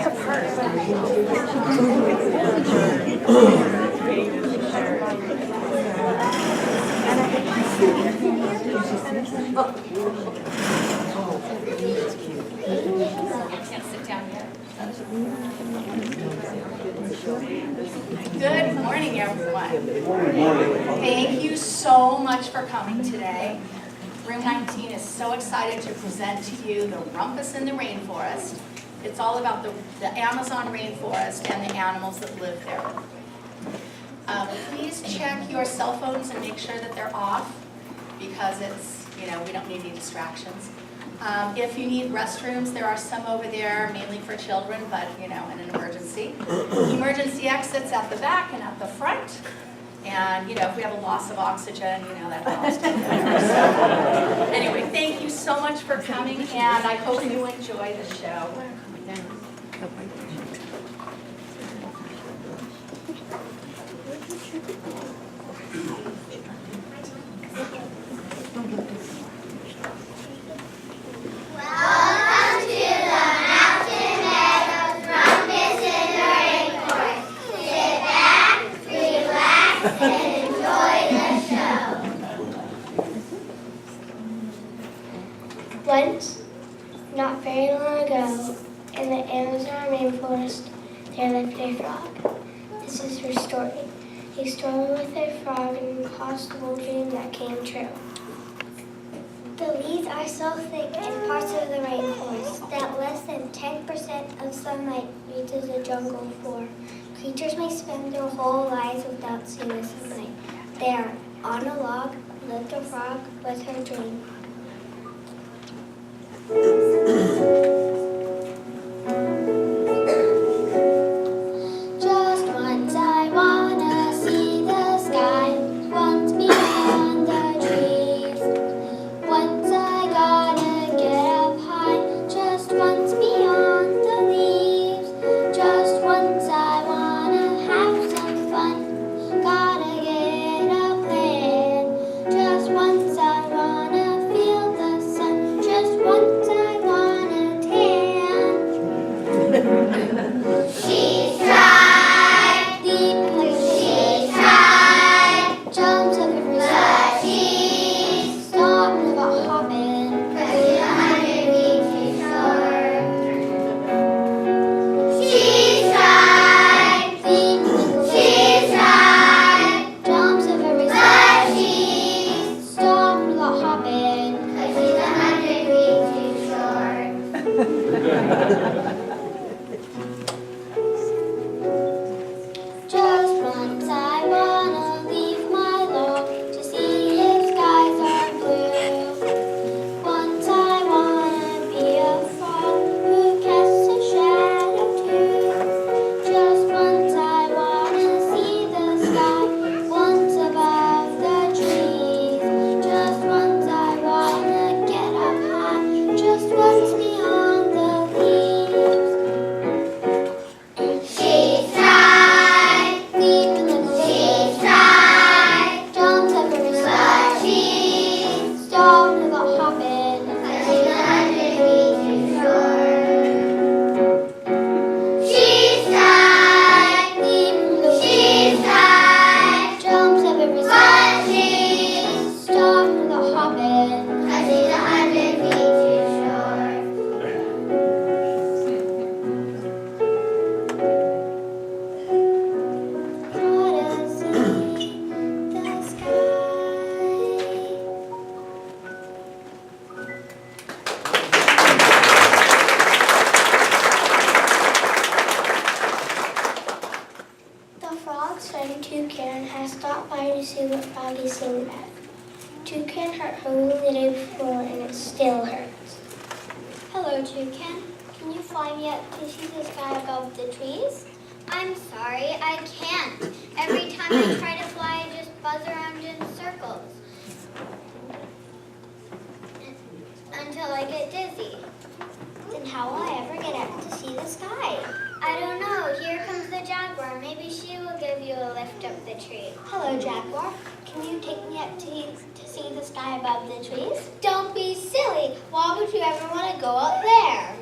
Good morning, everyone. Thank you so much for coming today. Room 19 is so excited to present to you the Rumpus in the Rainforest. It's all about the Amazon rainforest and the animals that live there. Please check your cell phones and make sure that they're off because it's, we don't need any distractions. If you need restrooms, there are some over there, mainly for children, but in an emergency. Emergency exits at the back and at the front. And if we have a loss of oxygen, that lost. So, anyway, thank you so much for coming, and I hope you enjoy the show. Once, not very long ago, in the Amazon rainforest, there lived a frog. This is her story. A story with a frog and an impossible dream that came true. The leaves are so thick in parts of the rainforest that less than 10% of sunlight reaches the jungle floor. Creatures may spend their whole lives without seeing the sunlight. There, on a log, lived a frog with her dream. Just once I wanna see the sky, once beyond the trees. Once I gotta get up high, just once beyond the leaves. Just once I wanna have some fun, gotta get a plan. Just once I wanna feel the sun, just once I wanna tan. She's tried, deep in the she's tried, jumps up every side. She's stopped about hopping, 'cause she's 100 feet too short. She's tried, deep in the she's tried, jumps up every side. She's stopped about hopping, 'cause she's 100 feet too short. Just once I wanna leave my log to see if skies are blue. Once I wanna be a frog who casts a shadow too. Just once I wanna see the sky, once above the trees. Just once I wanna get up high, just once beyond the leaves. She's tried, deep in the she's tried, jumps up every side. She's stopped about hopping, 'cause she's 100 feet too short. She's tried, deep in the she's tried, jumps up every side. She's stopped about hopping, 'cause she's 100 feet too short. Gotta see the sky. The frog's friend Toucan has stopped by to see what Froggy's singing about. Toucan hurt her wing the day before and it still hurts. Hello, Toucan. Can you fly me up to see the sky above the trees? I'm sorry, I can't. Every time I try to fly, I just buzz around in circles until I get dizzy. Then how will I ever get up to see the sky? I don't know. Here comes the jaguar. Maybe she will give you a lift up the tree. Hello, Jaguar. Can you take me up to see the sky above the trees? Don't be silly. Why would you ever want to go up there?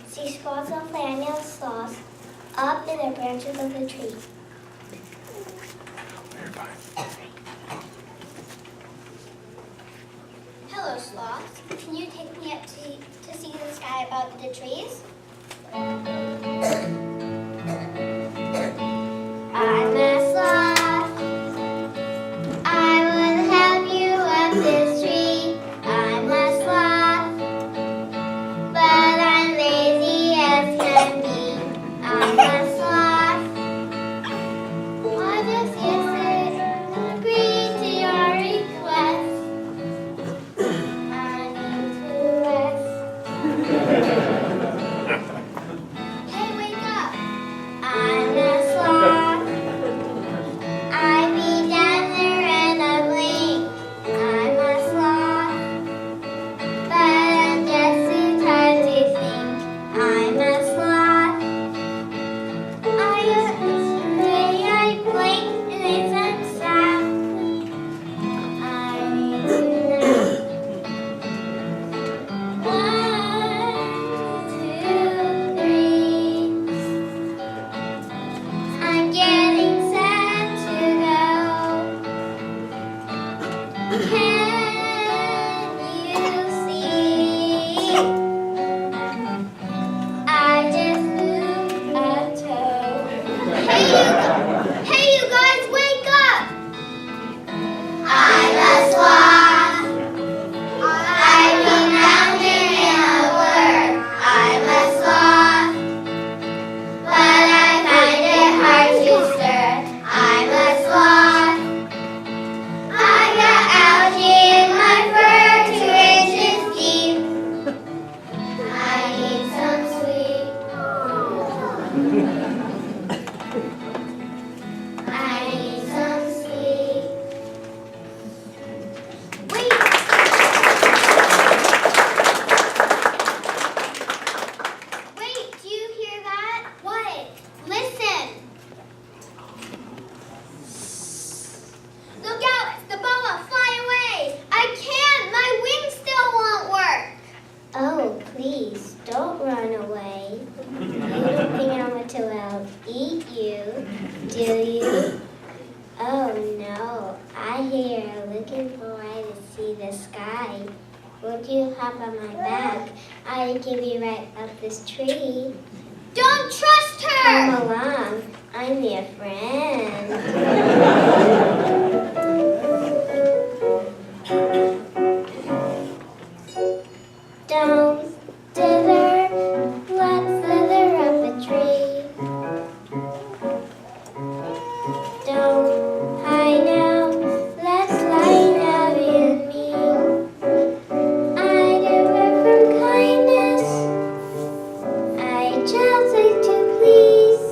See spots of flannel sloths up in the branches of the tree. Hello, sloths. Can you take me up to see the sky above the trees? I'm a sloth. I will help you up this tree. I'm a sloth, but I'm lazy as can be. I'm a sloth. I just yesterday agreed to your request. I need to rest. Hey, wake up! I'm a sloth. I be down there in a blink. I'm a sloth, but I'm just too tired to think. I'm a sloth. I blink and it's unstopped. I need to nap. 1, 2, 3. I'm getting sad to go. Can you see? I just moved a toe. Hey you guys, wake up! I'm a sloth. I've been down there in a word. I'm a sloth, but I find it hard to stir. I'm a sloth. I got algae in my fur 2 inches deep. I need some sleep. I need some sleep. Wait! Wait, do you hear that? What? Listen! Look out, it's the boa, fly away! I can't, my wings still won't work! Oh, please, don't run away. You don't think I'm going to eat you, do you? Oh no, I hear you're looking for a way to see the sky. Would you hop on my back? I'll give you right up this tree. Don't trust her! Come along, I'm your friend. Don't dither, let's slither up a tree. Don't hide now, let's lie now, you and me. I do it from kindness, I just like to please.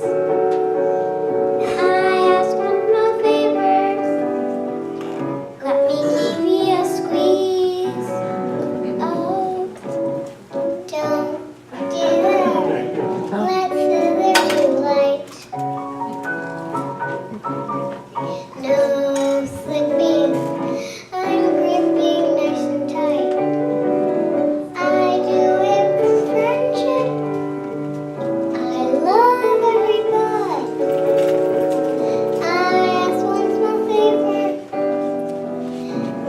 I ask one more favor, let me give you a squeeze. Oh, don't dither, let's slither too light. No slipping, I'm gripping nice and tight. I do it for friendship, I love every bud. I ask one small favor,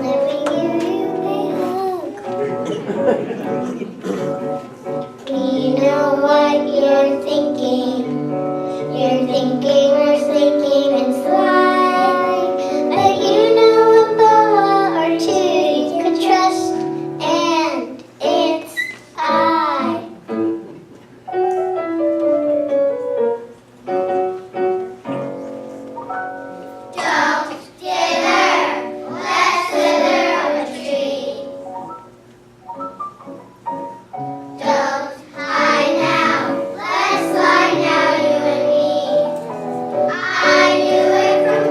let me give you a hug. We know what you're thinking. You're thinking we're slinking and sly, but you know a boa or two you can trust, and it's I. Don't dither, let's slither up a tree. Don't hide now, let's slide now, you and me. I do it from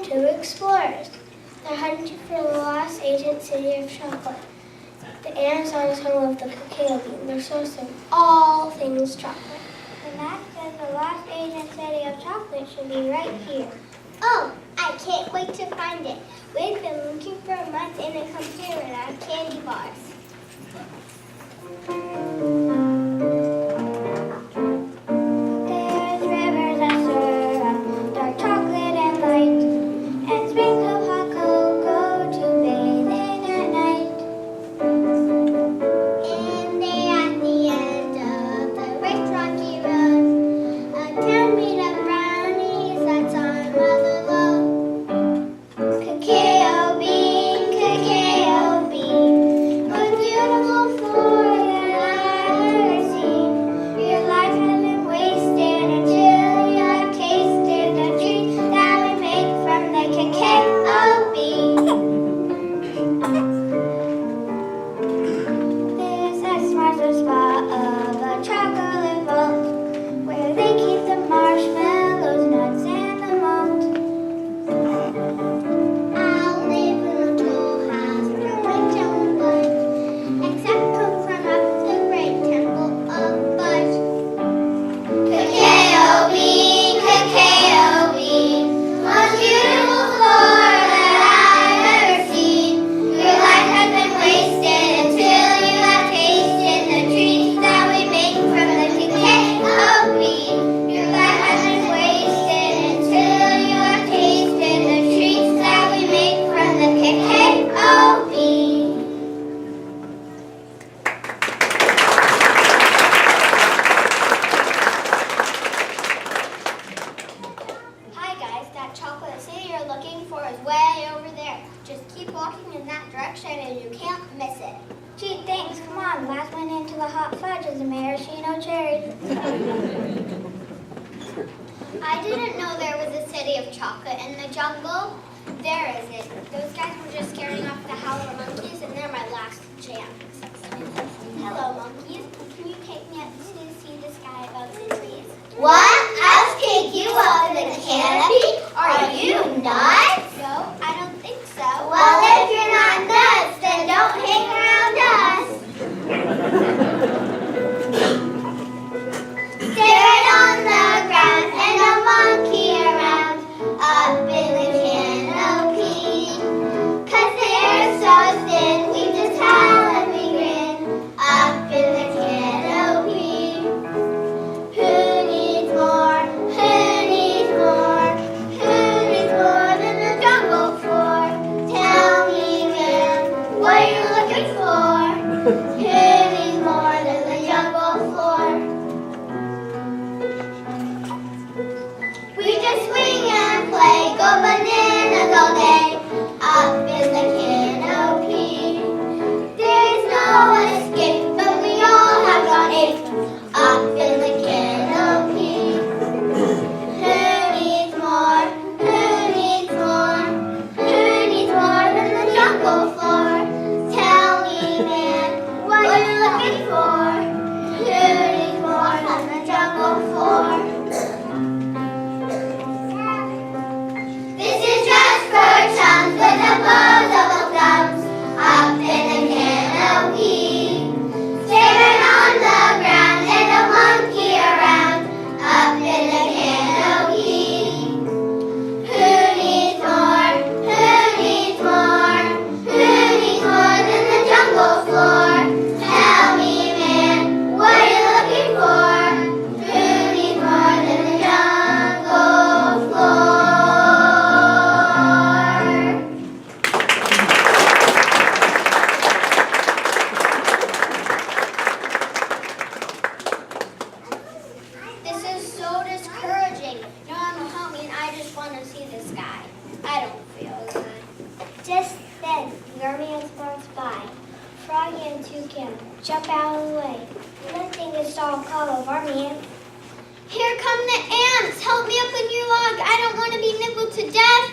two explorers. They're hunting for the lost ancient city of chocolate. The Amazon is home of the cacao bean, the source of all things chocolate. The map says the lost ancient city of chocolate should be right here. Oh, I can't wait to find it. We've been looking for a month in a computer without candy bars. There's rivers that stir up dark chocolate and light, and springs of hot cocoa to bathing at night. And there at the end of the great rocky road, a town made of brownies that's our mother love. Cacao bean, most beautiful flower that I've ever seen. Your life has been wasted until you have tasted the treat that we make from the cacao bean. This marks the spot of a chocolate vault, where they keep the marshmallows, nuts, and the malt. I'll live in a tool house with a great temple bunch, except come from up the great temple of fudge. Cacao bean, most beautiful flower that I've ever seen. Your life has been wasted until you have tasted the treats that we make from the cacao bean. Your life has been wasted until you have tasted the treats that we make from the cacao bean. Hi guys, that chocolate city you're looking for is way over there. Just keep walking in that direction and you can't miss it. Gee, thanks. Come on. Last one into the hot fudge is a maraschino cherry. I didn't know there was a city of chocolate in the jungle. There isn't. Those guys were just scaring off the howler monkeys and they're my last chance. Hello monkeys, can you take me up to see the sky above the trees? What? Us take you up in the canopy? Are you nuts? No, I don't think so. Well, if you're not nuts, then don't hang around us. Staring on the ground and a monkey around up in the canopy. 'Cause they're so thin, we just howl and we grin up in the canopy. Who needs more? Who needs more? Who needs more than the jungle floor? Tell me, man, what are you looking for? Who needs more than the jungle floor? We just swing and play, go bananas all day, up in the canopy. There's no escape, but we all have gone ape, up in the canopy. Who needs more? Who needs more? Who needs more than the jungle floor? Tell me, man, what are you looking for? Who needs more than the jungle floor? This is just for chums with the opposable thumbs up in the canopy. Staring on the ground and a monkey around up in the canopy. Who needs more? Who needs more? Who needs more than the jungle floor? Tell me, man, what are you looking for? Who needs more than the jungle floor? This is so discouraging. No one will help me and I just want to see the sky. I don't feel good. Just then, the army ants marched by. Froggy and Toucan jump out of the way. Nothing is all call of army ants. Here come the ants. Help me up in your log. I don't want to be nibbled to death.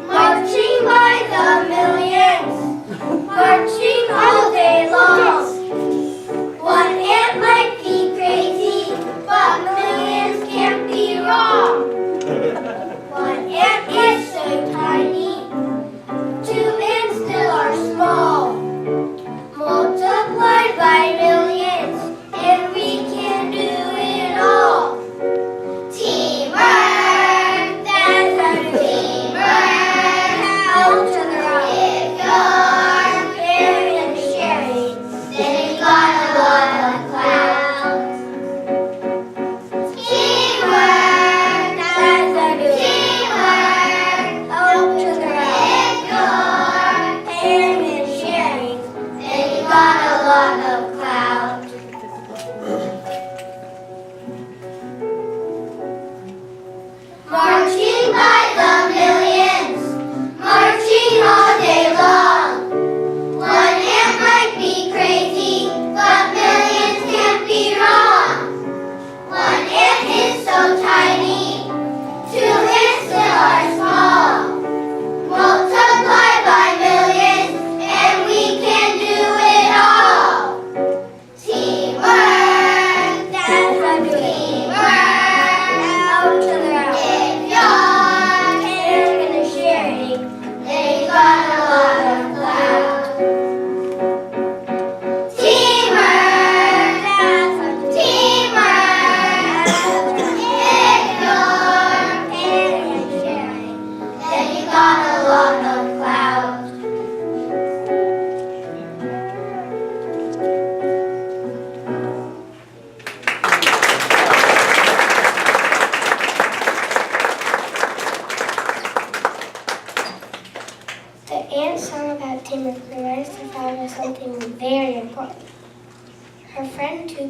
Marching by the millions. Marching all day long. One ant might be crazy, but millions can't be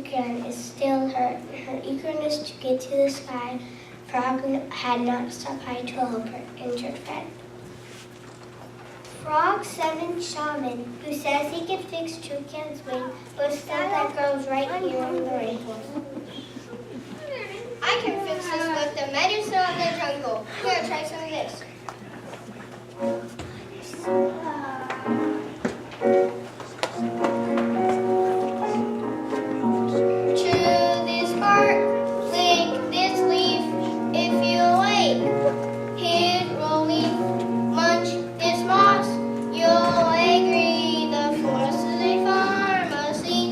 again is still her. In her eagerness to get to the sky, Frog had not stopped by to help her injured friend. Frog's seventh shaman, who says he can fix Toucan's wing, was stuff that grows right here in the rainforest. I can fix this with the medicine of the jungle. Here, try some of this. Chew this bark, lick this leaf. If you wake, hit rolling, munch this moss. You'll agree the forest is a pharmacy.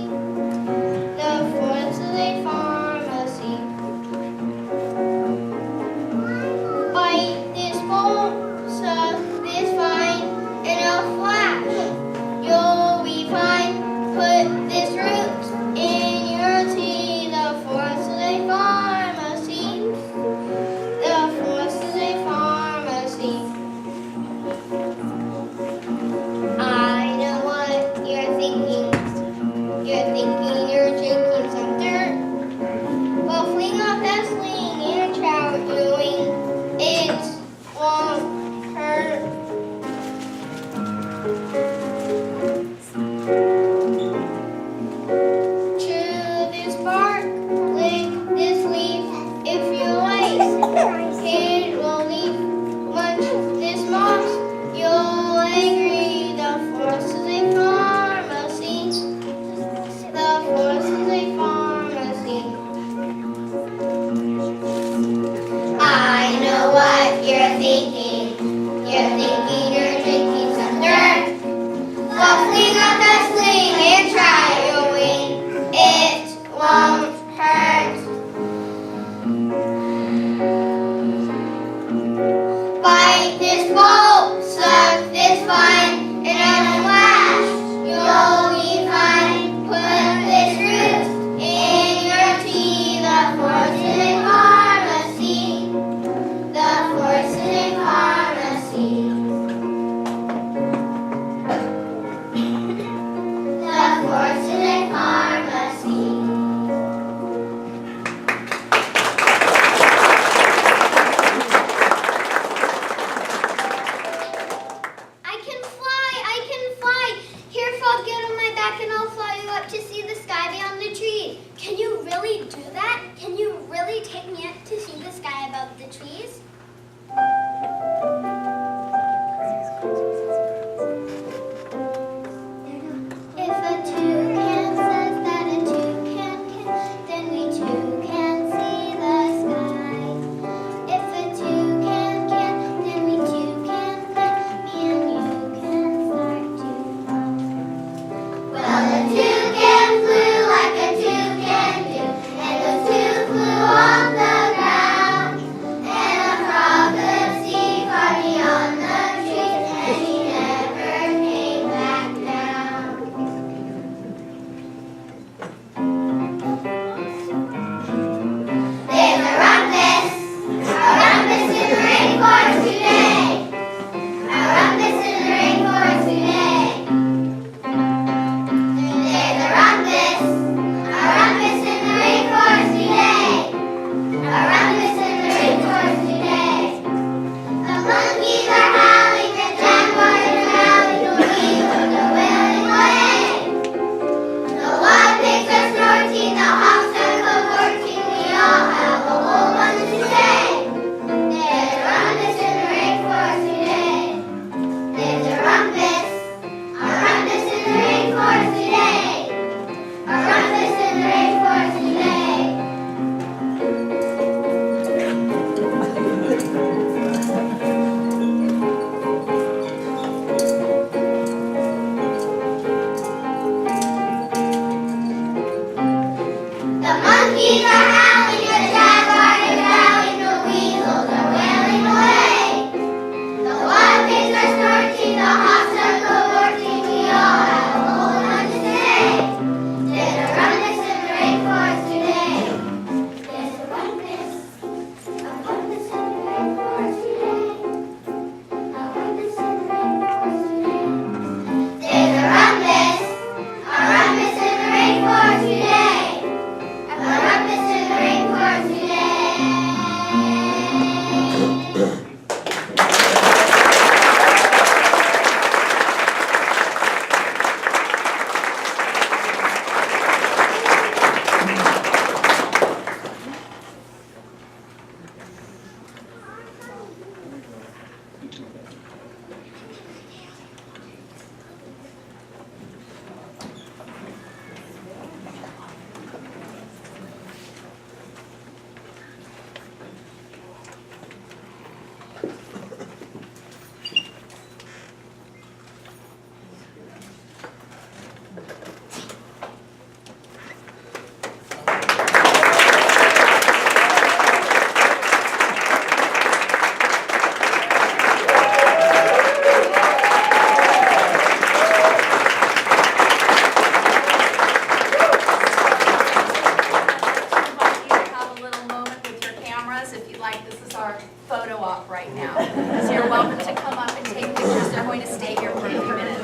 The forest is a pharmacy. Bite this bowl, suck this vine, and a flash, you'll be fine. Put this root in your tea. The forest is a pharmacy. The forest is a pharmacy. I know what you're thinking. You're thinking you're drinking some dirt. Well, fling off that sling and trout your wing. It won't hurt. Chew this bark, lick this leaf. If you like, hit rolling, munch this moss. You'll agree the forest is a pharmacy. The forest is a pharmacy. I like this is our photo op right now. So you're welcome to come up and take pictures. They're going to stay here for a few minutes.